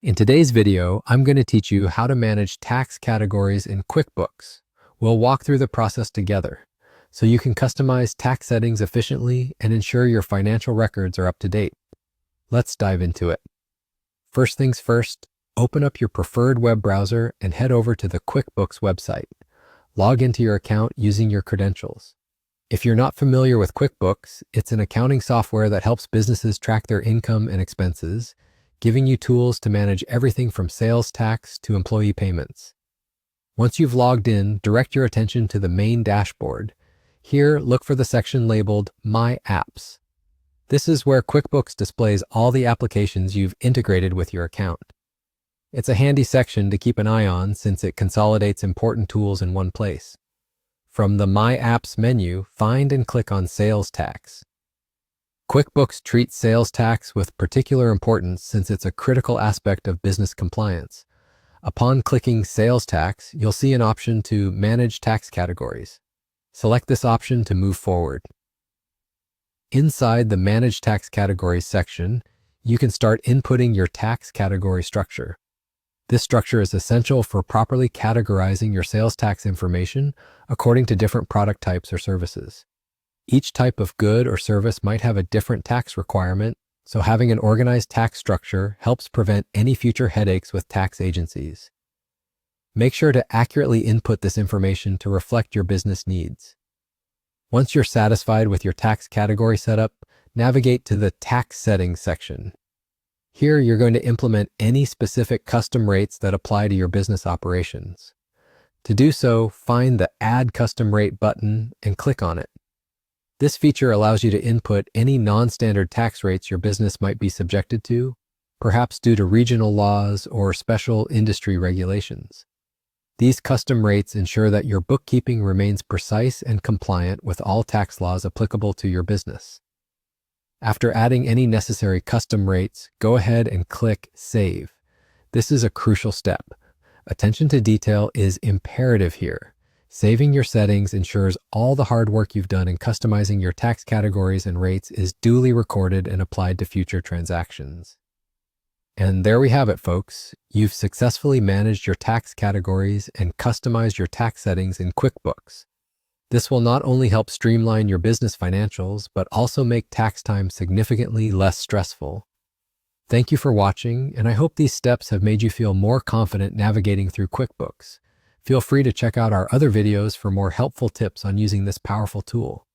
In today's video, I'm going to teach you how to manage tax categories in QuickBooks. We'll walk through the process together so you can customize tax settings efficiently and ensure your financial records are up to date. Let's dive into it. First things first, open up your preferred web browser and head over to the QuickBooks website. Log into your account using your credentials. If you're not familiar with QuickBooks, it's an accounting software that helps businesses track their income and expenses, giving you tools to manage everything from sales tax to employee payments. Once you've logged in, direct your attention to the main dashboard. Here, look for the section labeled My Apps. This is where QuickBooks displays all the applications you've integrated with your account. It's a handy section to keep an eye on since it consolidates important tools in one place. From the My Apps menu, find and click on Sales Tax. QuickBooks treats sales tax with particular importance since it's a critical aspect of business compliance. Upon clicking Sales Tax, you'll see an option to Manage Tax Categories. Select this option to move forward. Inside the Manage Tax Categories section, you can start inputting your tax category structure. This structure is essential for properly categorizing your sales tax information according to different product types or services. Each type of good or service might have a different tax requirement, so having an organized tax structure helps prevent any future headaches with tax agencies. Make sure to accurately input this information to reflect your business needs. Once you're satisfied with your tax category setup, navigate to the Tax Settings section. Here, you're going to implement any specific custom rates that apply to your business operations. To do so, find the Add Custom Rate button and click on it. This feature allows you to input any non-standard tax rates your business might be subjected to, perhaps due to regional laws or special industry regulations. These custom rates ensure that your bookkeeping remains precise and compliant with all tax laws applicable to your business. After adding any necessary custom rates, go ahead and click Save. This is a crucial step. Attention to detail is imperative here. Saving your settings ensures all the hard work you've done in customizing your tax categories and rates is duly recorded and applied to future transactions. And there we have it, folks. You've successfully managed your tax categories and customized your tax settings in QuickBooks. This will not only help streamline your business financials, but also make tax time significantly less stressful. Thank you for watching, and I hope these steps have made you feel more confident navigating through QuickBooks. Feel free to check out our other videos for more helpful tips on using this powerful tool.